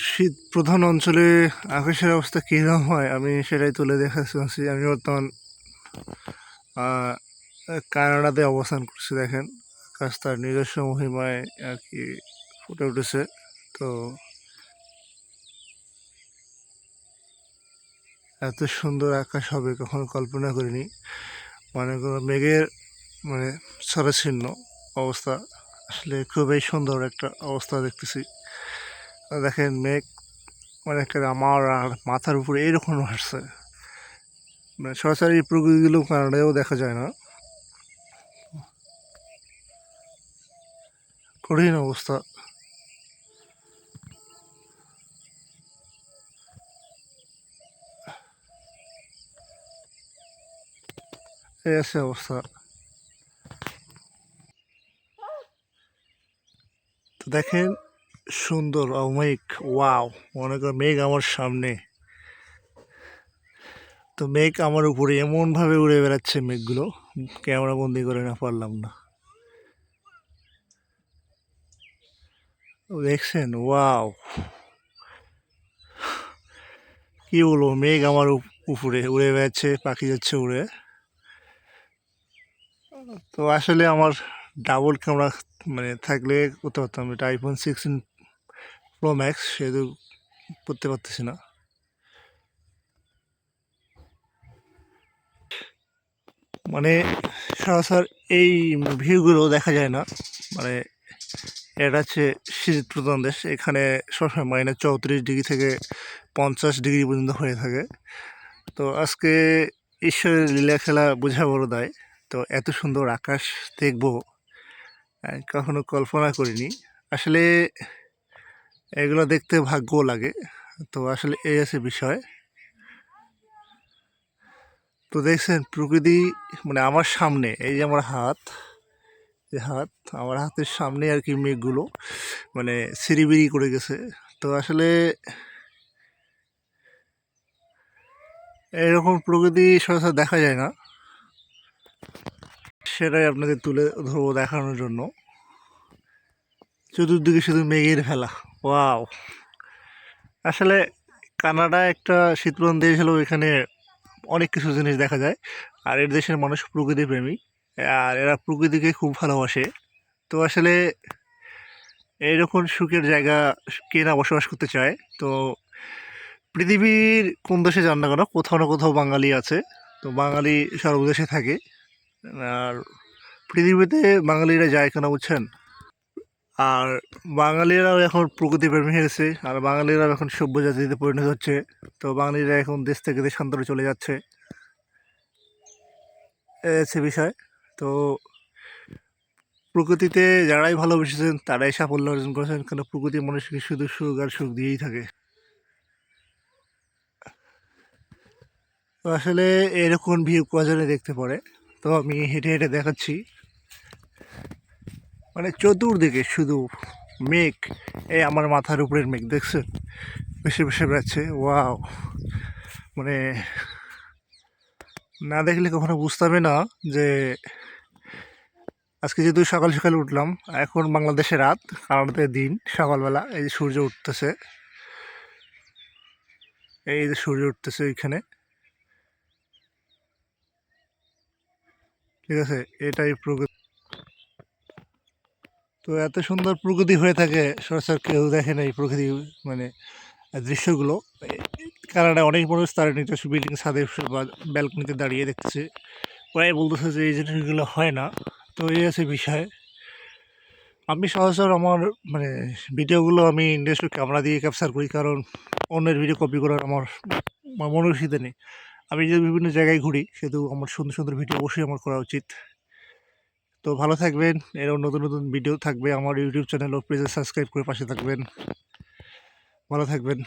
শীত প্রধান অঞ্চলে আকাশের অবস্থা কীরকম হয় আমি সেটাই তুলে দেখাচ্ছি। আমি বর্তমান আহ, কানাডাতে অবস্থান করছি। দেখেন আকাশ তার নিজস্ব মহিমায় আর কি ফুটে উঠেছে। তো এত সুন্দর আকাশ হবে কখনো কল্পনা করিনি। মনে করো মেঘের মানে ছড়াচ্ছিন্ন অবস্থা, আসলে খুবই সুন্দর একটা অবস্থা দেখতেছি। দেখেন মেঘ মানে একটা আমার আর মাথার উপরে এরকম আসছে, মানে সরাসরি প্রকৃতিগুলো কানাডায়ও দেখা যায় না। কঠিন অবস্থা। এই আছে অবস্থা। তো দেখেন সুন্দর মেঘ, ওয়াও! মনে কর মেঘ আমার সামনে, তো মেঘ আমার উপরে এমনভাবে উড়ে বেড়াচ্ছে মেঘগুলো, ক্যামেরা বন্দি করে না পারলাম না। দেখছেন? ওয়াও! কি বলবো, মেঘ আমার উপরে উড়ে বেড়াচ্ছে, পাখি যাচ্ছে উড়ে। তো আসলে আমার ডাবল ক্যামেরা মানে থাকলে করতে পারতাম, এটা আইফোন 16 প্রো ম্যাক্স, সেহেতু করতে পারতেছি না। মানে সরাসর এই ভিউগুলো দেখা যায় না। মানে এটা হচ্ছে শীত প্রধান দেশ, এখানে সবসময় -34 ডিগ্রি থেকে 50 ডিগ্রি পর্যন্ত হয়ে থাকে। তো আজকে ঈশ্বরের লীলা খেলা বোঝা বড় দায়। তো এত সুন্দর আকাশ দেখবো কখনো কল্পনা করিনি। আসলে এগুলো দেখতে ভাগ্য লাগে। তো আসলে এই আছে বিষয়। তো দেখছেন প্রকৃতি মানে আমার সামনে, এই যে আমার হাত, যে হাত, আমার হাতের সামনে আর কি মেঘগুলো মানে সিরিবিরি করে গেছে। তো আসলে এরকম প্রকৃতি সচরাচর দেখা যায় না, সেটাই আপনাদের তুলে ধরবো দেখানোর জন্য। চতুর্দিকে শুধু মেঘের ফেলা, ওয়াও! আসলে কানাডা একটা শীতপ্রধান দেশ হলেও এখানে অনেক কিছু জিনিস দেখা যায়। আর এর দেশের মানুষ প্রকৃতি প্রেমী, আর এরা প্রকৃতিকে খুব ভালোবাসে। তো আসলে এইরকম সুখের জায়গা কে না বসবাস করতে চায়। তো পৃথিবীর কোন দেশে যান না কেন, কোথাও না কোথাও বাঙালি আছে। তো বাঙালি সর্বদেশে থাকে। আর পৃথিবীতে বাঙালিরা যায় কেন বুঝছেন? আর বাঙালিরাও এখন প্রকৃতিপ্রেমী হয়ে গেছে, আর বাঙালিরাও এখন সভ্য জাতিতে পরিণত হচ্ছে। তো বাঙালিরা এখন দেশ থেকে দেশান্তরে চলে যাচ্ছে, এই হচ্ছে বিষয়। তো প্রকৃতিতে যারাই ভালোবেসেছেন তারাই সাফল্য অর্জন করেছেন, কারণ প্রকৃতি মানুষকে শুধু সুখ আর সুখ দিয়েই থাকে। তো আসলে এরকম ভিউ কজনে দেখতে পারে। তো আমি হেঁটে হেঁটে দেখাচ্ছি, মানে চতুর্দিকে শুধু মেঘ। এই আমার মাথার উপরের মেঘ দেখছেন, ভেসে ভেসে বেড়াচ্ছে, ওয়াও! মানে না দেখলে কখনো বুঝতে না যে আজকে যেহেতু সকাল সকাল উঠলাম, এখন বাংলাদেশে রাত, কানাডাতে দিন। সকালবেলা এই যে সূর্য উঠতেছে, এই যে সূর্য উঠতেছে এইখানে, ঠিক আছে? এটাই প্রকৃতি। তো এত সুন্দর প্রকৃতি হয়ে থাকে সচরাচর কেউ দেখে না এই প্রকৃতি মানে দৃশ্যগুলো। কানাডায় অনেক মানুষ তার নিজস্ব বিল্ডিং ছাদে বা ব্যালকনিতে দাঁড়িয়ে দেখতেছে, ওরাই বলতেছে যে এই জিনিসগুলো হয় না। তো এই আছে বিষয়। আমি সচরাচর আমার মানে ভিডিওগুলো আমি নিজস্ব ক্যামেরা দিয়ে ক্যাপচার করি, কারণ অন্যের ভিডিও কপি করার আমার মনোনীত নেই। আমি যে বিভিন্ন জায়গায় ঘুরি, সেহেতু আমার সুন্দর সুন্দর ভিডিও অবশ্যই আমার করা উচিত। তো ভালো থাকবেন, এরকম নতুন নতুন ভিডিও থাকবে আমার ইউটিউব চ্যানেল ও পেজে, সাবস্ক্রাইব করে পাশে থাকবেন। ভালো থাকবেন।